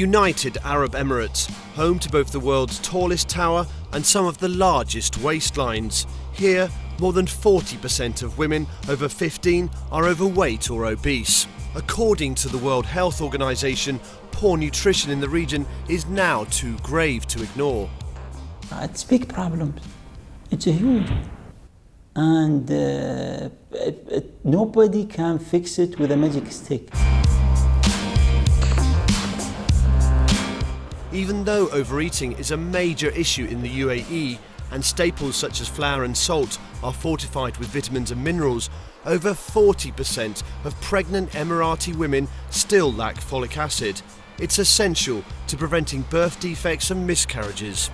United Arab Emirates, home to both the world's tallest tower and some of the largest waistlines. Here, more than 40% of women over 15 are overweight or obese. According to the World Health Organization, poor nutrition in the region is now too grave to ignore. It's big problems. It's a huge. And nobody can fix it with a magic stick. Even though overeating is a major issue in the UAE and staples such as flour and salt are fortified with vitamins and minerals, over 40% of pregnant Emirati women still lack folic acid. It's essential to preventing birth defects and miscarriages.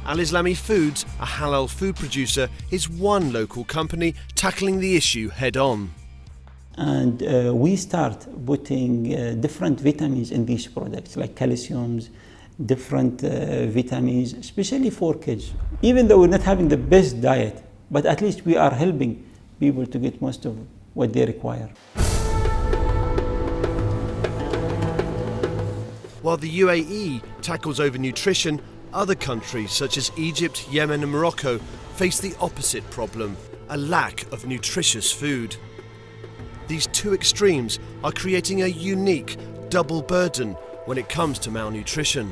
Al Islami Foods, a halal food producer, is one local company tackling the issue head-on. And we start putting different vitamins in these products, like calciums, different vitamins, especially for kids. Even though we're not having the best diet, but at least we are helping people to get most of what they require. While the UAE tackles overnutrition, other countries such as Egypt, Yemen and Morocco face the opposite problem, a lack of nutritious food. These two extremes are creating a unique double burden when it comes to malnutrition.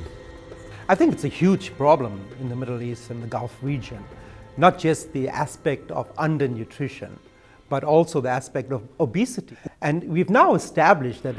I think it's a huge problem in the Middle East and the Gulf region, not just the aspect of undernutrition, but also the aspect of obesity. And we've now established that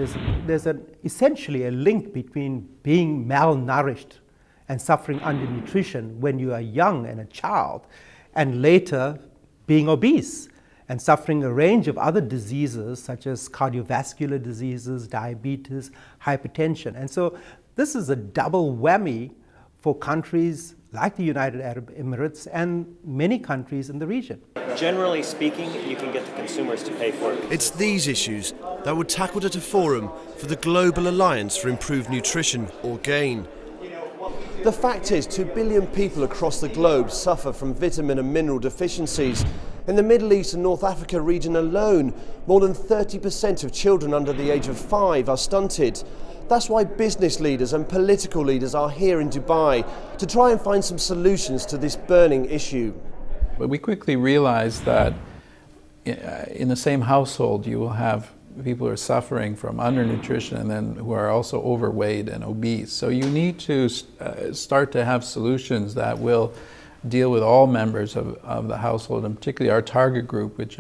there's essentially a link between being malnourished and suffering undernutrition when you are young and a child, and later being obese and suffering a range of other diseases such as cardiovascular diseases, diabetes, hypertension. And so this is a double whammy for countries like the United Arab Emirates and many countries in the region. Generally speaking, you can get the consumers to pay for it. It's these issues that were tackled at a forum for the Global Alliance for Improved Nutrition, or GAIN. The fact is, 2 billion people across the globe suffer from vitamin and mineral deficiencies. In the Middle East and North Africa region alone, more than 30% of children under the age of 5 are stunted. That's why business leaders and political leaders are here in Dubai to try and find some solutions to this burning issue. But we quickly realized that in the same household you will have people who are suffering from undernutrition and then who are also overweight and obese. So you need to start to have solutions that will deal with all members of the household, and particularly our target group, which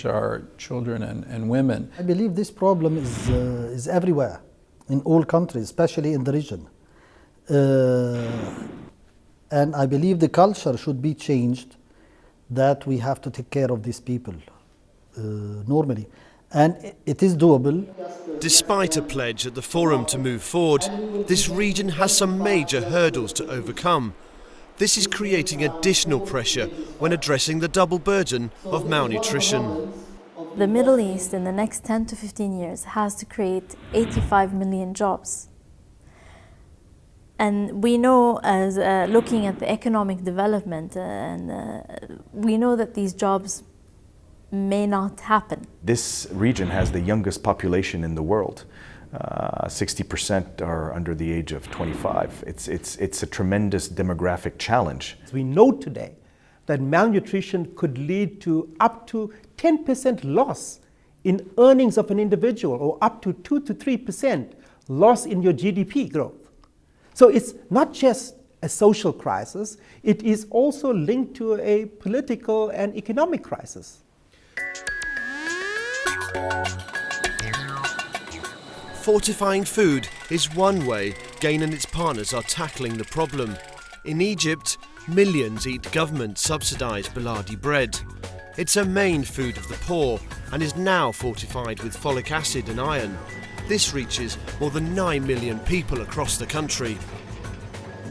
are children and women. I believe this problem is everywhere, in all countries, especially in the region. And I believe the culture should be changed, that we have to take care of these people normally. And it is doable. Despite a pledge at the forum to move forward, this region has some major hurdles to overcome. This is creating additional pressure when addressing the double burden of malnutrition. The Middle East in the next 10 to 15 years has to create 85 million jobs. And we know, as looking at the economic development, we know that these jobs may not happen. This region has the youngest population in the world. 60% are under the age of 25. It's a tremendous demographic challenge. We know today that malnutrition could lead to up to 10% loss in earnings of an individual, or up to 2 to 3% loss in your GDP growth. So it's not just a social crisis, it is also linked to a political and economic crisis. Fortifying food is one way GAIN and its partners are tackling the problem. In Egypt, millions eat government-subsidised baladi bread. It's a main food of the poor and is now fortified with folic acid and iron. This reaches more than 9 million people across the country.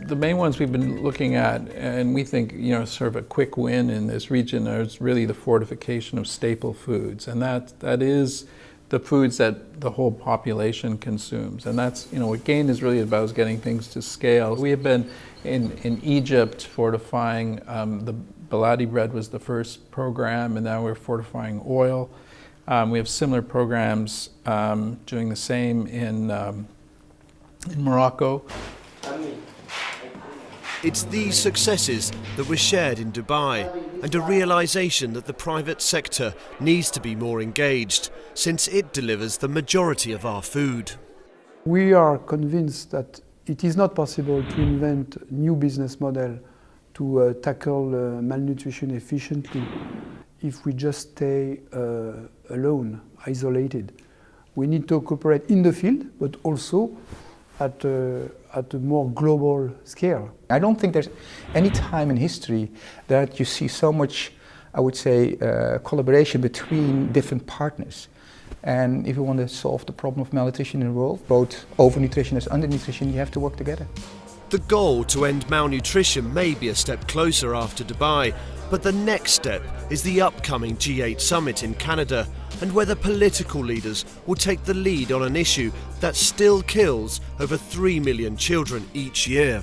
The main ones we've been looking at, and we think, sort of a quick win in this region, is really the fortification of staple foods, and that is the foods that the whole population consumes. And that's, what GAIN is really about, is getting things to scale. We have been in Egypt fortifying, the baladi bread was the first program, and now we're fortifying oil. We have similar programs doing the same in Morocco. It's these successes that were shared in Dubai, and a realisation that the private sector needs to be more engaged, since it delivers the majority of our food. We are convinced that it is not possible to invent a new business model to tackle malnutrition efficiently if we just stay alone, isolated. We need to cooperate in the field, but also at a more global scale. I don't think there's any time in history that you see so much, I would say, collaboration between different partners. And if you want to solve the problem of malnutrition in the world, both overnutrition and undernutrition, you have to work together. The goal to end malnutrition may be a step closer after Dubai, but the next step is the upcoming G8 summit in Canada, and whether political leaders will take the lead on an issue that still kills over 3 million children each year.